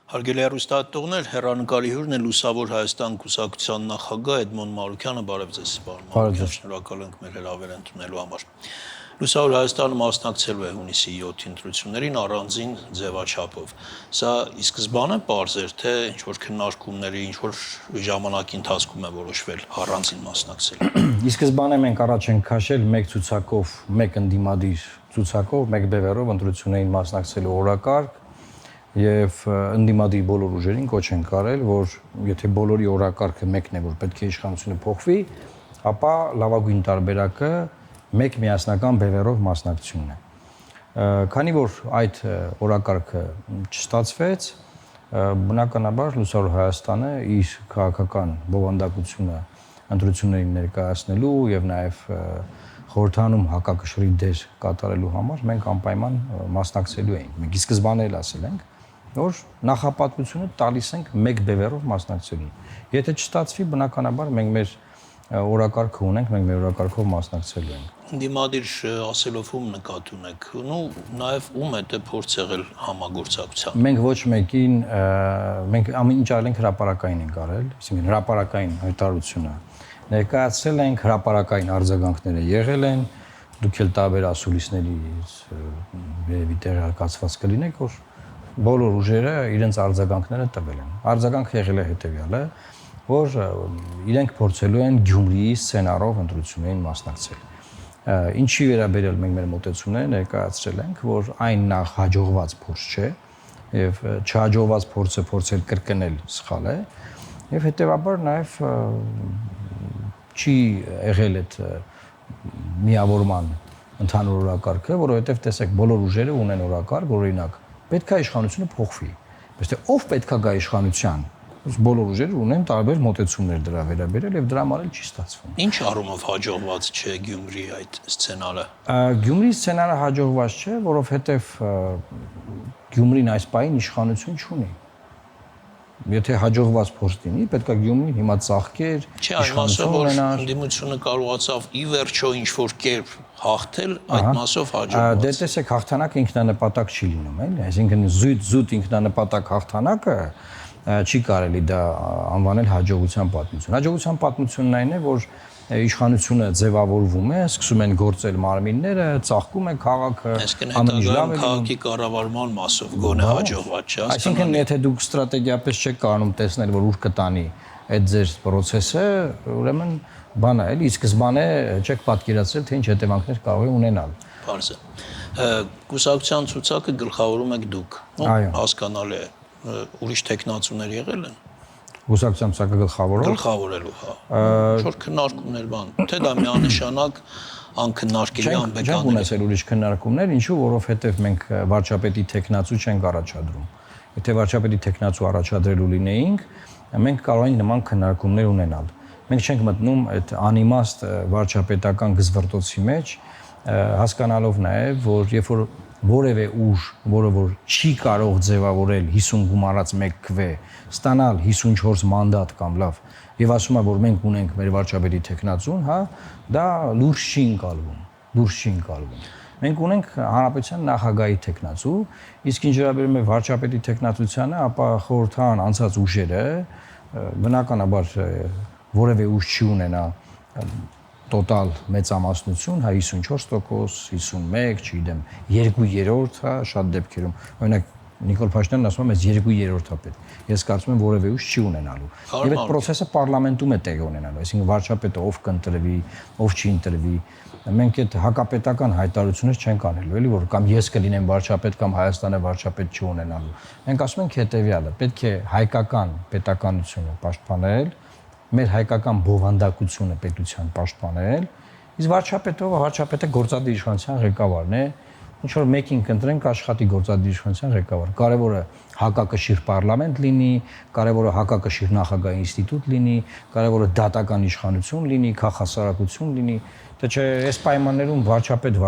Հարգելի հեռուստատողներ, հեռանկարի հյուրն է Լուսավոր Հայաստան կուսակցության նախագահ Էդմոն Մարուկյանը, բարև ձեզ, պարոն Մարուկյան, շնորհակալ ենք մեր հրավեր ընդունելու համար։ Լուսավոր Հայաստանը մասնակցելու է հունիսի 7-ի ընտրություններին առանձին ձևաչափով։ Սա ի սկզբանե պարզ էր, թե ինչ-որ քննարկումների, ինչ-որ ժամանակի ընթացքում է որոշվել առանձին մասնակցել։ Ի սկզբանե մենք առաջ ենք քաշել մեկ ցուցակով, մեկ ընդդիմադիր ցուցակով, մեկ բևեռով ընտրություններին մասնակցելու օրակարգ եւ ընդդիմադիր բոլոր ուժերին կոչ ենք արել, որ եթե բոլորի օրակարգը մեկն է, որ պետք է իշխանությունը փոխվի, ապա լավագույն տարբերակը մեկ միասնական բևեռով մասնակցությունն է։ Քանի որ այդ օրակարգը չստացվեց, բնականաբար Լուսավոր Հայաստանը իր քաղաքական բովանդակությունը ընտրություններին ներկայացնելու եւ նաեւ խորհրդանում հակակշռի դեր կատարելու համար մենք անպայման մասնակցելու ենք։ Մենք ի սկզբանե էլ ասել ենք, որ նախապատվությունը տալիս ենք մեկ բևեռով մասնակցելու։ Եթե չստացվի, բնականաբար մենք մեր օրակարգը ունենք, մենք մեր օրակարգով մասնակցելու ենք։ Ընդդիմադիր ասելով ում նկատի ունեք, ու նաև ում հետ է փորձ եղել համագործակցության։ Մենք ոչ մեկին, մենք ամեն ինչ արել ենք հրապարակային ենք արել, այսինքն հրապարակային հայտարարությունը ներկայացրել ենք, հրապարակային արձագանքները եղել են, դուք էլ տարբեր ասուլիսներից երևի տեղեկացված կլինեք, որ բոլոր ուժերը իրենց արձագանքները տվել են։ Արձագանքը եղել է հետևյալը, որ իրենք փորձելու են Գյումրիի սցենարով ընտրություններին մասնակցել։ Ինչի վերաբերյալ մենք մեր մոտեցումները ներկայացրել ենք, որ այն նախ հաջողված փորձ չէ, եւ չհաջողված փորձը փորձել կրկնել սխալ է, եւ հետեւաբար նաեւ չի եղել այդ միավորման ընդհանուր օրակարգը, որովհետեւ տեսեք, բոլոր ուժերը ունեն օրակարգ, օրինակ պետք է իշխանությունը փոխվի։ Բայց թե ով պետք է գա իշխանության, բոլոր ուժերը ունեն տարբեր մոտեցումներ դրա վերաբերյալ եւ դրա համար էլ չի ստացվում։ Ինչ առումով հաջողված չէ Գյումրիի այդ սցենարը։ Գյումրիի սցենարը հաջողված չէ, որովհետեւ Գյումրին այս պահին իշխանություն չունի։ Եթե հաջողված փորձ լինի, պետք է Գյումրին հիմա ծաղկեր, իշխանություն ունենար։ Ընդդիմությունը կարողացավ ի վերջո ինչ-որ կերպ հաղթել, այդ մասով հաջողված։ Դե տեսեք, հաղթանակը ինքնանպատակ չի լինում, էլի, այսինքն զուտ ինքնանպատակ հաղթանակը չի կարելի դա անվանել հաջողության պատմություն։ Հաջողության պատմությունն այն է, որ իշխանությունը ձևավորվում է, սկսում են գործել մարմինները, ծաղկում է քաղաքը, ամեն ինչ լավ է, քաղաքի կառավարման մասով գոնե հաջողված չէ։ Այսինքն, եթե դուք ստրատեգիապես չեք կարողանում տեսնել, որ ուր կտանի այդ ձեր process-ը, ուրեմն բան է, էլի, սկզբանե չեք պատկերացրել, թե ինչ հետևանքներ կարող է ունենալ։ Պարզ է։ Կուսակցության ցուցակը գլխավորում եք դուք, հասկանալի է, ուրիշ տեխնացուներ եղել են։ Կուսակցության ցուցակը գլխավորելու, հա։ Ինչ-որ քննարկումներ բան, թե դա միանշանակ անքննարկելի անբեկանելի։ Չենք ունեցել ուրիշ քննարկումներ, ինչու, որովհետև մենք վարչապետի տեխնացու չենք առաջադրում։ Եթե վարչապետի տեխնացու առաջադրելու լինեինք, մենք կարող էինք նման քննարկումներ ունենալ։ Մենք չենք մտնում այդ անիմաստ վարչապետական գզվռտոցի մեջ, հասկանալով նաև, որ երբ որ որևէ ուժ, որը որ չի կարող ձևավորել 50 գումարած 1 քվե, ստանալ 54 մանդատ կամ լավ, եւ ասում է, որ մենք ունենք մեր վարչապետի տեխնացուն, հա, դա լուրջ չի ընկալվում։ Մենք ունենք հանրապետության նախագահի տեխնացու, իսկ ինչ վերաբերում է վարչապետի տեխնացությանը, ապա խորհրդան անցած ուժերը բնականաբար որևէ ուժ չի ունենա տոտալ մեծամասնություն, հա 54%, 51, չգիտեմ, 2/3, հա, շատ դեպքերում։ Օրինակ Նիկոլ Փաշինյանն ասում է, մեզ 2/3 է պետք։ Ես կարծում եմ որևէ ուժ չի ունենալու։ Եվ այդ process-ը պարլամենտում է տեղի ունենալու, այսինքն վարչապետը ով կընտրվի, ով չի ընտրվի։ Մենք այդ հակապետական հայտարարություններ չենք անելու, էլի որ կամ ես կլինեմ վարչապետ կամ Հայաստանը վարչապետ չի ունենալու։ Մենք ասում ենք հետեւյալը, պետք է հայկական պետականությունը պաշտպանել, մեր հայկական բովանդակությունը պետության պաշտպանել, իսկ վարչապետը գործադիր իշխանության ղեկավարն է, ինչ որ մեկին կընտրենք աշխատի գործադիր իշխանության ղեկավար։ Կարևորը հակակշիռ պարլամենտ լինի, կարևորը հակակշիռ նախագահ ինստիտուտ լինի, կարևորը դատական իշխանություն լինի, քաղաքասարակություն լինի, թե չէ այս պայմաններում վարչապետ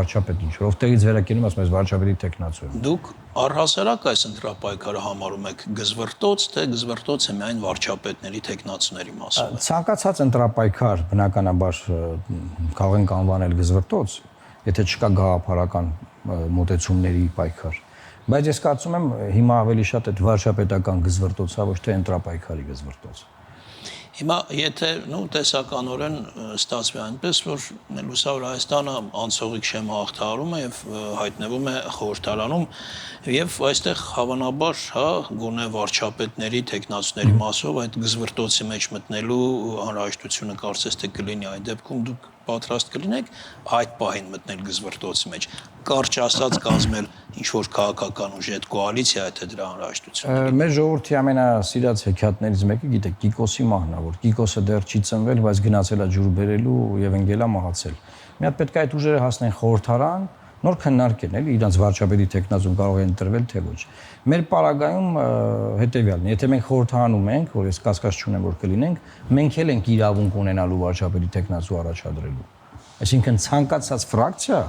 ինչ որ ովտեղից վերակենում ասում ես վարչապետի տեխնացու։ Դուք Առհասարակ այս ընտրապայքարը համարում եք գզվրտոց, թե գզվրտոց է միայն վարչապետների տեխնացուների մասով։ Ցանկացած ընտրապայքար բնականաբար կարող ենք անվանել գզվրտոց, եթե չկա գաղափարական մոտեցումների պայքար։ Բայց ես կարծում եմ հիմա ավելի շատ այդ վարչապետական գզվրտոցա, ոչ թե ընտրապայքարի գզվրտոց։ Հիմա եթե տեսականորեն ստացվի այնպես, որ Լուսավոր Հայաստանը անցողիկ շեմ հաղթահարում է եւ հայտնվում է խորհրդարանում եւ այստեղ հավանաբար, գոնե վարչապետների, տեխնացուների մասով այդ գզվրտոցի մեջ մտնելու անհրաժեշտությունը կարծես թե կլինի, այդ դեպքում դուք պատրաստ կլինեք այդ պահին մտնել գզվրտոցի մեջ, կարճ ասած կազմել ինչ-որ քաղաքական ուժի այդ կոալիցիա, եթե դրա անհրաժեշտություն։ Մեր ժողովրդի ամենասիրած հեքիաթներից մեկը, գիտեք, Կիկոսի մահն է, որ Կիկոսը դեռ չի ծնվել, բայց գնացել է ջուր բերելու եւ ընկել է մահացել։ Մի հատ պետք է այդ ուժերը հասնեն խորհրդարան, նոր քննարկեն, էլի, իրանց վարչապետի տեխնացուն կարող է ընտրվել, թե ոչ։ Մեր պարագայում հետեւյալն է, եթե մենք խորհրդանում ենք, որ ես կասկած չունեմ, որ կլինենք, մենք էլ ենք իրավունք ունենալու վարչապետի տեխնացու առաջադրելու։ Այսինքն ցանկացած ֆրակցիա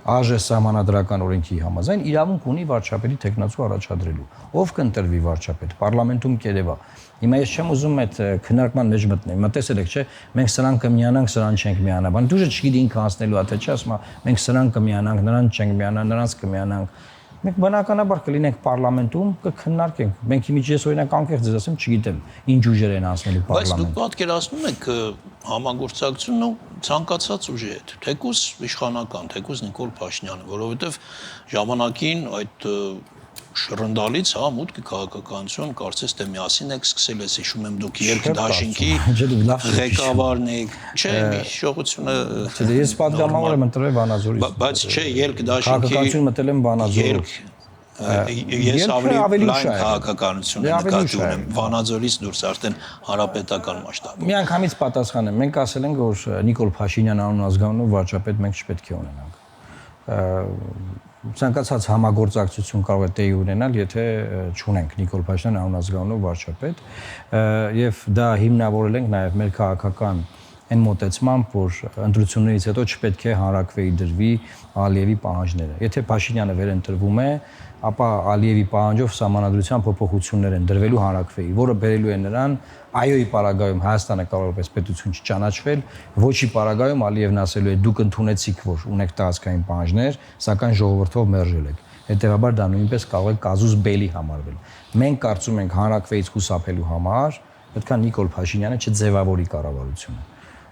ԱԺ սահմանադրական օրենքի համաձայն իրավունք ունի վարչապետի տեխնացու առաջադրելու։ Ով կընտրվի վարչապետ, պարլամենտում կերևա։ Հիմա ես չեմ ուզում այդ քննարկման մեջ մտնել։ Մտածել եք, չէ՞, մենք սրան կմիանանք, սրան չենք միանա։ Բան դուժը չգիտի ինքը անցնելու, թե չէ, ասում մենք սրան կմիանանք, նրանց չենք միանա, նրանց կմիանանք։ Մենք բնականաբար կլինենք պարլամենտում, կքննարկենք։ Մենք իմիջ ես օրինակ անկեղծ ձեզ ասեմ, չգիտեմ, ինչ ուժեր են անցնելու պարլամենտ։ Բայց դուք պատկերացնում եք համագործակցությունն ու ցանկացած ուժի հետ, թեկուզ իշխանական, թեկուզ Նիկոլ Փաշինյանը, որովհետև ժամանակին այդ շռնդալից, մուտքը քաղաքականություն, կարծես թե միասին եք սկսել, ես հիշում եմ դուք երկդաշինքի ղեկավարն եք, չէ, իշխողությունը։ Ես պատգամավոր եմ ընտրվել Վանաձորից։ Բայց չէ, երկդաշինքի քաղաքականություն մտել եմ Վանաձորով։ Ես ավելի լայն քաղաքականություն եմ նկատի ունեմ, Վանաձորից դուրս արդեն հանրապետական մասշտաբով։ Մի անգամից պատասխանեմ, մենք ասել ենք, որ Նիկոլ Փաշինյան անուն ազգանունով վարչապետ մենք չպետք է ունենանք։ Ցանկացած համագործակցություն կարող է տեղի ունենալ, եթե չունենք Նիկոլ Փաշինյան անուն ազգանունով վարչապետ, եւ դա հիմնավորել ենք նաեւ մեր քաղաքական այն մոտեցմամբ, որ ընտրություններից հետո չպետք է հանրակրվեի դրվի Ալիևի պահանջները։ Եթե Փաշինյանը վերընտրվում է, ապա Ալիևի պահանջով սահմանադրության փոփոխություններ են դրվելու հանրակրվեի, որը բերելու է նրան այոյի պարագայում Հայաստանը կարող է պետություն չճանաչվել, ոչի պարագայում Ալիևն ասելու է դուք ընդունեցիք, որ ունեք տարածքային պահանջներ, սակայն ժողովրդով մերժել եք։ Հետևաբար դա նույնպես կարող է կազուս բելի համարվել։ Մենք կարծում ենք հանրակրվեից խուսափելու համար պետք է Նիկոլ Փաշինյանը չձևավորի կառավարությունը։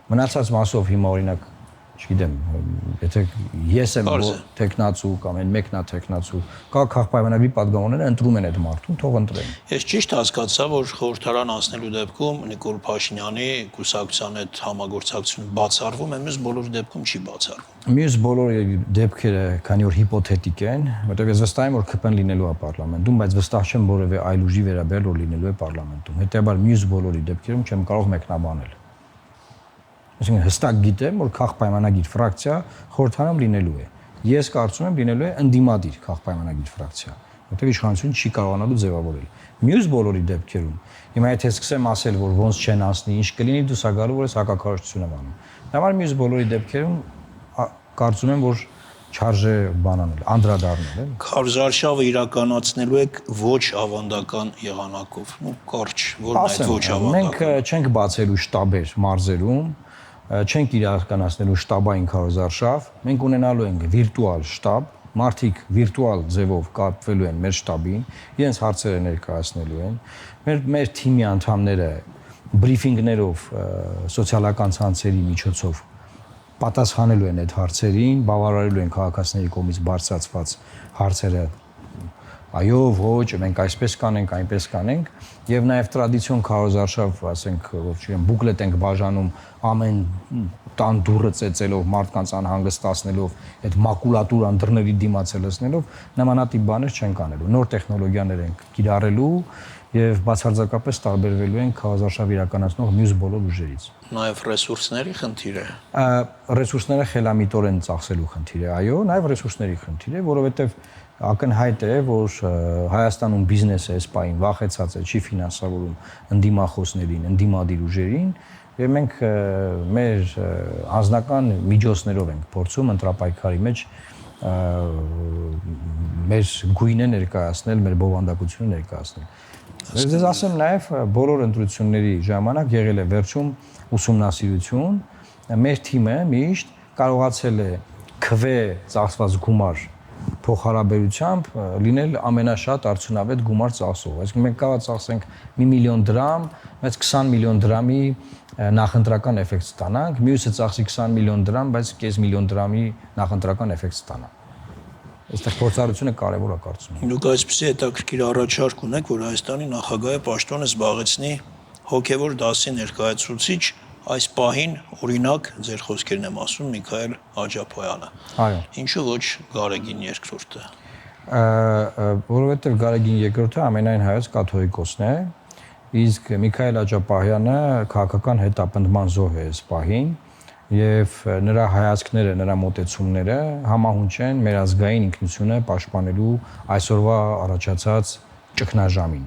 Մնացած մասով հիմա օրինակ, չգիտեմ, եթե ես եմ տեխնացու կամ այն մեկնա տեխնացու, կա քաղաքապայմանագրի պատգամավորները ընտրում են այդ մարդուն, թող ընտրեն։ Ես ճիշտ հասկացա, որ խորհրդարան անցնելու դեպքում Նիկոլ Փաշինյանի կուսակցության հետ համագործակցությունը բացառվում է, մյուս բոլոր դեպքում չի բացառվում։ Մյուս բոլոր դեպքերը, քանի որ հիպոթետիկ են, որտեղ ես վստահ եմ, որ ԿՊ-ն լինելու է պարլամենտում, բայց վստահ չեմ որևէ այլ ուժի վերաբերյալ որ լինելու է պարլամենտում։ Հետեւաբար մյուս բոլորի դեպքերում չեմ կարող մեկնաբանել։ Այսինքն հստակ գիտեմ, որ քաղաքապայմանագիր ֆրակցիա խորհրդարանում լինելու է։ Ես կարծում եմ լինելու է ընդդիմադիր քաղաքապայմանագիր ֆրակցիա, որտեղ իշխանությունը չի կարողանալու ձևավորել։ Մյուս բոլորի դեպքերում հիմա եթե սկսեմ ասել, որ ոնց չեն անցնի, ինչ կլինի, դու սա գալու որ ես հակակարողություն եմ անում։ Դա համար մյուս բոլորի դեպքերում կարծում եմ, որ չարժե բանանել, անդրադառնել։ Քարոզարշավը իրականացնելու եք ոչ ավանդական եղանակով։ Կարճ, որն է այդ ոչ ավանդական։ Մենք չենք բացելու շտաբեր մարզերում, չենք իրականացնելու շտաբային քարոզարշավ, մենք ունենալու ենք վիրտուալ շտաբ, մարդիկ վիրտուալ ձևով կապվելու են մեր շտաբին, իրենց հարցերը ներկայացնելու են, մեր թիմի անդամները բրիֆինգներով, սոցիալական ցանցերի միջոցով պատասխանելու են այդ հարցերին, բավարարելու են քաղաքացիների կողմից բարձրացված հարցերը, այո, ոչ, մենք այսպես կանենք, այնպես կանենք, եւ նաեւ տրադիցիոն քարոզարշավ, ասենք, որ չեմ, բուկլետ ենք բաժանում ամեն տան դուռը ծեծելով, մարդկանց անհանգստացնելով, այդ մակուլատուրան դռների դիմաց լցնելով, նմանատիպ բաներ չենք անելու։ Նոր տեխնոլոգիաներ ենք կիրառելու եւ բացարձակապես տարբերվելու են քարոզարշավ իրականացնող մյուս բոլոր ուժերից։ Նաեւ ռեսուրսների խնդիր է։ Ռեսուրսները խելամիտորեն ծախսելու խնդիր է, այո, նաեւ ռեսուրսների խնդիր է, որովհետեւ ակնհայտ է, որ Հայաստանում բիզնեսը այս պահին վախեցած է, չի ֆինանսավորում ընդդիմախոսներին, ընդդիմադիր ուժերին, եւ մենք մեր անձնական միջոցներով ենք փորձում ընտրապայքարի մեջ մեր գույնը ներկայացնել, մեր բովանդակությունը ներկայացնել։ Ես ասեմ նաև բոլոր ընտրությունների ժամանակ եղել է վերջում ուսումնասիրություն, մեր թիմը միշտ կարողացել է քվե ծախսված գումար փոխհարաբերությամբ լինել ամենաշատ արդյունավետ գումար ծախսող։ Այսինքն մենք կարող ծախսենք 1 միլիոն դրամ, բայց 20 միլիոն դրամի նախընտրական էֆեկտ ստանանք, մյուսը ծախսի 20 միլիոն դրամ, բայց կես միլիոն դրամի նախընտրական էֆեկտ ստանա։ Այստեղ փորձառությունը կարևոր է կարծում եմ։ Դուք այսպեսի հետաքրքիր առաջարկ ունեք, որ Հայաստանի նախագահը պաշտոնը զբաղեցնի հոգևոր դասի ներկայացուցիչ, այս պահին օրինակ ձեր խոսքերն եմ ասում Միքայել Աջափոյանը։ Այո։ Ինչու ոչ Գարեգին երկրորդը։ Որովհետև Գարեգին երկրորդը ամենայն հայոց կաթողիկոսն է, իսկ Միքայել Աջափոյանը քաղաքական հետապնդման զոհ է այս պահին, եւ նրա հայացքները, նրա մոտեցումները համահունչ են մեր ազգային ինքնությունը պաշտպանելու այսօրվա առաջացած ճգնաժամին։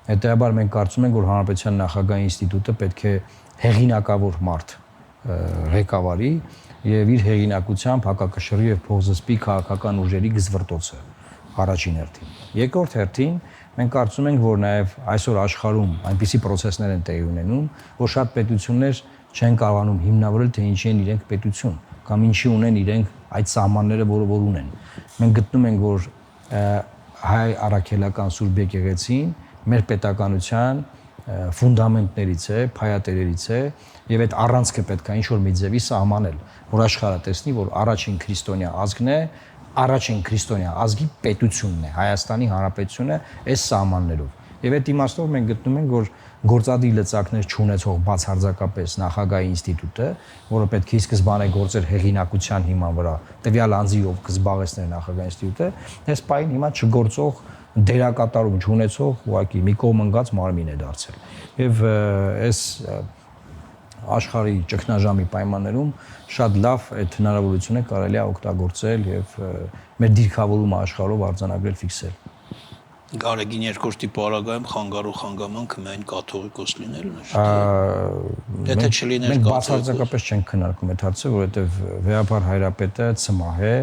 Հետեւաբար մենք կարծում ենք, որ Հանրապետության նախագահի ինստիտուտը պետք է հեղինակավոր մարդ ղեկավարի եւ իր հեղինակությամբ հակակշռի եւ փոխզսպի քաղաքական ուժերի գզվռտոցը առաջին հերթին։ Երկրորդ հերթին մենք կարծում ենք, որ նաեւ այսօր աշխարհում այնպիսի process-ներ են տեղի ունենում, որ շատ պետություններ չեն կարողանում հիմնավորել, թե ինչի են իրենք պետություն կամ ինչի ունեն իրենք այդ սահմանները, որ ունեն։ Մենք գտնում ենք, որ հայ առաքելական Սուրբ եկեղեցին մեր պետականության ֆունդամենտներից է, փայատերերից է, եւ այդ առանցքը պետք է ինչ-որ մի ձևի սահմանել, որ աշխարհը տեսնի, որ առաջին քրիստոնյա ազգն է, առաջին քրիստոնյա ազգի պետությունն է, Հայաստանի Հանրապետությունը այս սահմաններով։ Եվ այդ իմաստով մենք գտնում ենք, որ գործադիր լծակներ չունեցող բացարձակապես նախագահի ինստիտուտը, որը պետք է սկզբանե գործեր հեղինակության հիման վրա, տվյալ անձի ով կզբաղեցներ նախագահի ինստիտուտը, այս պահին հիմա չգործող դերակատարում չունեցող ուղղակի մի կողմ ընկած մարմին է դարձել։ Եվ այս աշխարհի ճգնաժամի պայմաններում շատ լավ այդ հնարավորությունը կարելի է օգտագործել եւ մեր դիրքավորումը աշխարհով արձանագրել, ֆիքսել։ Գարեգին երկրորդի պարագայում խանգարող հանգամանքը միայն կաթողիկոս լինելն է։ Եթե չլիներ մենք բացարձակապես չենք քննարկում այդ հարցը, որովհետև վեհապար հայրապետը ցմահ է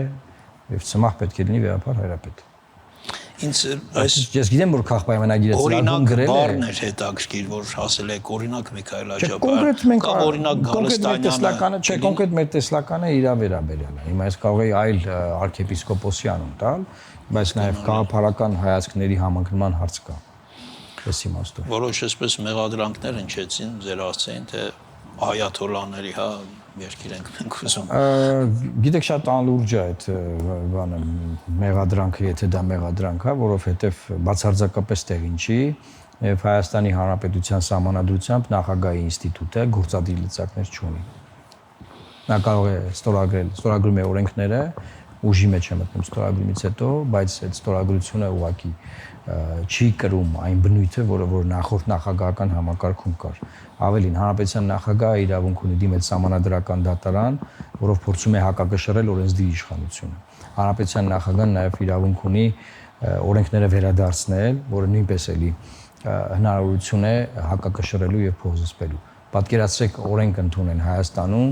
եւ ցմահ պետք է լինի վեհապար հայրապետ։ Ինձ այս ես գիտեմ, որ քաղաքապայմանագիրը օրինակ բառն էր հետաքրքիր, որ ասել եք օրինակ Միքայել Աջափոյան կամ օրինակ Գալստանյանը, չէ, կոնկրետ մեր տեսլականը իրա վերաբերյալ է։ Հիմա ես կարող եի այլ arczepiskoposi անուն տալ, բայց նաև գաղափարական հայացքների համընկնման հարց կա։ Ես իմաստով։ Որոշ այսպես մեղադրանքներ հնչեցին, ձեր ասեցին, թե այաթոլաների, հա, երկիր ենք մենք ուզում։ Գիտեք, շատ անլուրջ է այդ բանը, մեղադրանքը, եթե դա մեղադրանք է, որովհետև բացարձակապես տեղին չի, եւ Հայաստանի Հանրապետության սահմանադրությամբ նախագահի ինստիտուտը գործադիր լծակներ չունի։ Նա կարող է ստորագրում է օրենքները, ուժի մեջ է մտնում ստորագրումից հետո, բայց այդ ստորագրությունը ուղղակի չի կրում այն բնույթը, որ նախորդ նախագահական համակարգում կար։ Ավելին, Հանրապետության նախագահը իրավունք ունի դիմել սահմանադրական դատարան, որով փորձում է հակակշռել օրենսդիր իշխանությունը։ Հանրապետության նախագահն նաև իրավունք ունի օրենքները վերադարձնել, որը նույնպես էլի հնարավորություն է հակակշռելու եւ փոխզսպելու։ Պատկերացրեք օրենք ընդունեն Հայաստանում,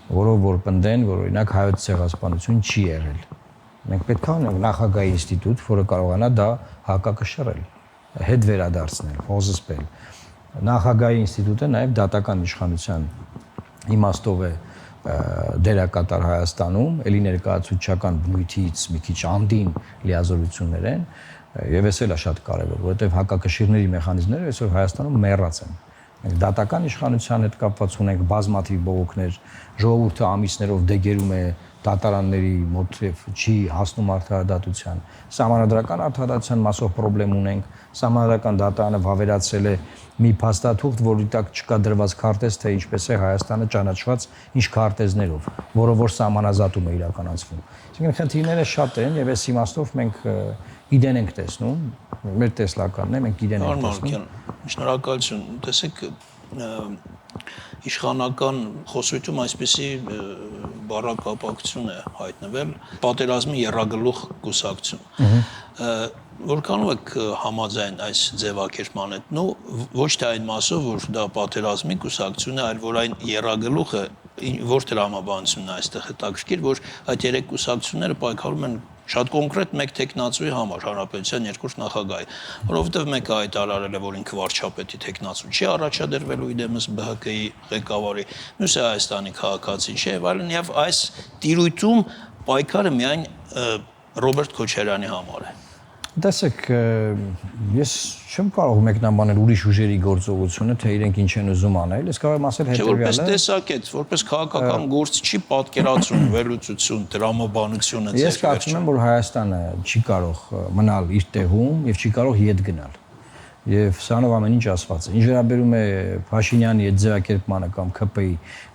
որով որ պնդեն, որ օրինակ հայոց ցեղասպանություն չի եղել։ Մենք պետք է ունենք նախագահի ինստիտուտ, որը կարողանա դա հակակշռել, հետ վերադարձնել, փոխզսպել։ Նախագահի ինստիտուտը նաև դատական իշխանության իմաստով է դերակատար Հայաստանում, ելի ներկայացուցչական բնույթից մի քիչ անդին լիազորություններ են, եւ էս էլ է շատ կարեւոր, որովհետեւ հակակշիռների մեխանիզմները այսօր Հայաստանում մեռած են։ Մենք դատական իշխանության հետ կապված ունենք բազմաթիվ բողոքներ, ժողովուրդը ամիսներով դեգերում է դատարանների մոտ եւ չի հասնում արդարադատության։ Սահմանադրական արդարադատության մասով խնդրեմ ունենք։ Սահմանադրական դատարանը վավերացրել է մի փաստաթուղթ, որի տակ չկա դրված քարտեզ, թե ինչպես է Հայաստանը ճանաչված ինչ քարտեզներով, որով որ սահմանազատում է իրականացվում։ Այսինքն խնդիրները շատ են եւ այս իմաստով մենք իդեն ենք տեսնում, մեր տեսլականն է, մենք իդեն ենք տեսնում։ Շնորհակալություն։ Տեսեք, իշխանական խոսույթում այսպիսի բառակապակցություն է հայտնվել պատերազմի եռագլուխ կուսակցություն։ Որքանով եք համաձայն այս ձևակերպման հետ, նո ոչ թե այն մասով, որ դա պատերազմի կուսակցություն է, այլ որ այն եռագլուխը որ տրամաբանությունն է այստեղ հետաքրքիր, որ այդ երեք կուսակցությունները պայքարում են շատ կոնկրետ մեկ տեխնացուի համար, հանրապետության երկրորդ նախագահի, որովհետև մեկը հայտարարել է, որ ինքը վարչապետի տեխնացու չի առաջադրվելու իդեմս ԲՀԿ-ի ղեկավարի, մյուսը Հայաստանի քաղաքացի չէ, այլն եւ այս տիրույթում պայքարը միայն Ռոբերտ Քոչարյանի համար է։ Տեսեք, ես չեմ կարող մեկնաբանել ուրիշ ուժերի գործողությունը, թե իրենք ինչ են ուզում անել, ես կարող եմ ասել հետևյալը։ Որպես տեսակետ, որպես քաղաքական գործ չի պատկերացում վերլուծություն, տրամաբանությունը ձեր։ Ես կարծում եմ, որ Հայաստանը չի կարող մնալ իր տեղում եւ չի կարող ետ գնալ։ Եվ սրանով ամեն ինչ ասված է։ Ինչ վերաբերում է Փաշինյանի այդ ձևակերպմանը կամ ՔՊ-ի,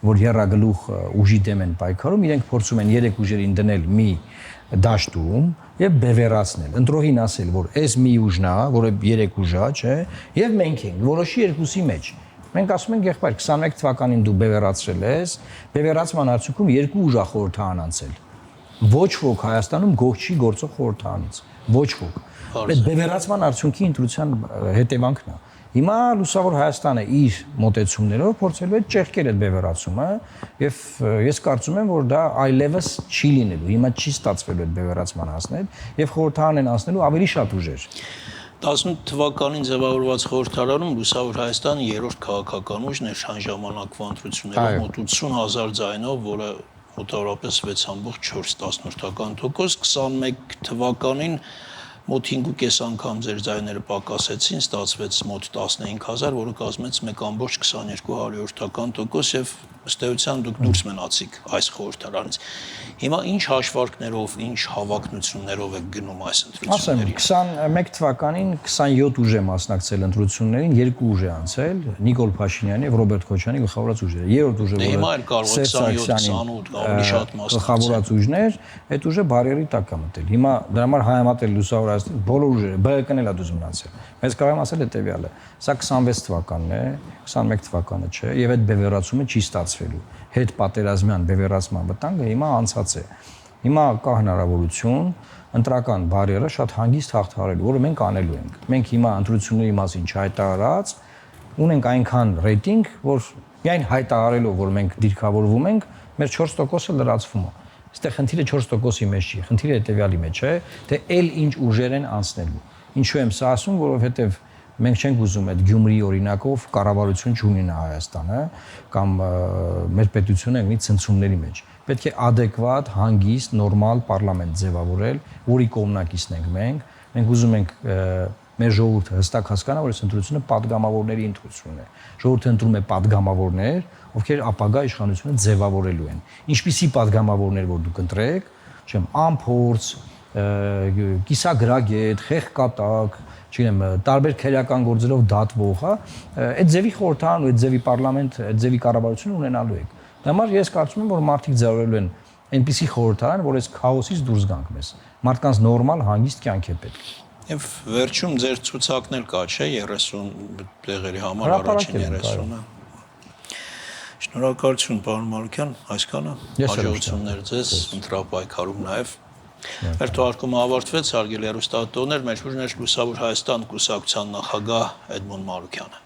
որ եռագլուխ ուժի դեմ են պայքարում, իրենք փորձում են երեք ուժերին դնել մի դաշտում եւ բևեռացնել, ընտրողին ասել, որ այս մի ուժն է, որը երեք ուժ է, չէ, եւ մենք ենք, որոշի երկուսի մեջ։ Մենք ասում ենք, եղբայր, 21 թվականին դու բևեռացրել ես, բևեռացման արդյունքում երկու ուժ է խորհրդարան անցել։ Ոչ ոք Հայաստանում գող չի գործող խորհրդարանից, ոչ ոք։ Այդ բևեռացման արդյունքի ընտրության հետևանքն է։ Հիմա լուսավոր Հայաստանը իր մոտեցումներով փորձելու է ճեղքել այդ բևեռացումը եւ ես կարծում եմ, որ դա այլևս չի լինելու։ Հիմա չի ստացվելու այդ բևեռացման հասնել եւ խորհրդարան են անցնելու ավելի շատ ուժեր։ 18 թվականին ձևավորված խորհրդարանում լուսավոր Հայաստանը երրորդ քաղաքական ուժն էր այն ժամանակվա ընտրություններով մոտ 80,000 ձայնով, որը մոտավորապես 6.4%, 21 թվականին մոտ 5.5 անգամ ձեր ձայները պակասեցին, ստացվեց մոտ 15,000, որը կազմեց 1.22% եւ ըստ էության դուք դուրս մնացիք այս խորհրդարանից։ Հիմա ինչ հաշվարկներով, ինչ հավակնություններով եք գնում այս ընտրություններին։ Ասեմ, 21 թվականին 27 ուժ է մասնակցել ընտրություններին, 2 ուժ է անցել, Նիկոլ Փաշինյանի եւ Ռոբերտ Քոչարյանի գլխավորած ուժերը։ Երրորդ ուժը, որը հիմա էլ կարող է 27-28 ավելի շատ մասնակցել։ Գլխավորած ուժներ, այդ ուժը բարիերի տակ է մտել։ Հիմա դրա համար հայամատել լուսավոր Հայաստան բոլոր ուժերը ԲՀԿ-ն էլ է դուզ մնացել։ Մեզ կարող եմ ասել հետեւյալը. սա 26 թվականն է, 21 թվականը չէ, եւ այդ բևեռացումը չի ստացվելու։ Հետ պատերազմյան բևեռացման վտանգը հիմա անցած է։ Հիմա կա հնարավորություն ընտրական բարիերը շատ հանգիստ հաղթահարելու, որը մենք անելու ենք։ Մենք հիմա ընտրությունների մասին չհայտարարած ունենք այնքան ռեյտինգ, որ միայն հայտարարելով, որ մենք դիրքավորվում ենք, մեր 4%-ը լրացվում է։ Այստեղ խնդիրը 4%-ի մեջ չի, խնդիրը հետեւյալի մեջ է, թե այլ ինչ ուժեր են անցնելու։ Ինչու եմ սա ասում, որովհետեւ մենք չենք ուզում այդ Գյումրիի օրինակով կառավարություն չունենա Հայաստանը կամ մեր պետությունը ունի ցնցումների մեջ։ Պետք է adekvat, հանգիստ, նորմալ պարլամենտ ձևավորել, որի կողմնակիցն ենք մենք։ Մենք ուզում ենք մեր ժողովուրդը հստակ հասկանա, որ այս ընտրությունը падգամավորների ընտրությունն է։ Ժողովուրդը ընտրում է падգամավորներ, ովքեր ապագա իշխանությունը ձևավորելու են։ Ինչպիսի падգամավորներ որ դուք ընտրեք, չեմ, ամփորձ, կիսագրագետ, խեղկատակ, չգիտեմ, տարբեր քերական գործերով դատվող, հա, այդ ձևի խորհրդարան ու այդ ձևի պարլամենտ, այդ ձևի կառավարություն ունենալու եք։ Դա համար ես կարծում եմ, որ մարդիկ ձևավորելու են այնպիսի խորհրդարան, որ այս քաոսից դուրս գանք մեզ։ Մարդկանց նորմալ հանգիստ կյանք է պետք։ Եվ վերջում ձեր ցուցակն էլ կա, չէ, 30 տեղերի համար առաջին 30-ը։ Շնորհակալություն, պարոն Մանուկյան, այսքանը։ Հաջողություններ ձեզ, ընտրապայքարում նաև։ Մեր թողարկումը ավարտվեց, հարգելի հեռուստատիտողներ, մեր հյուրն էր Լուսավոր Հայաստան կուսակցության նախագահ Էդմոն Մանուկյանը։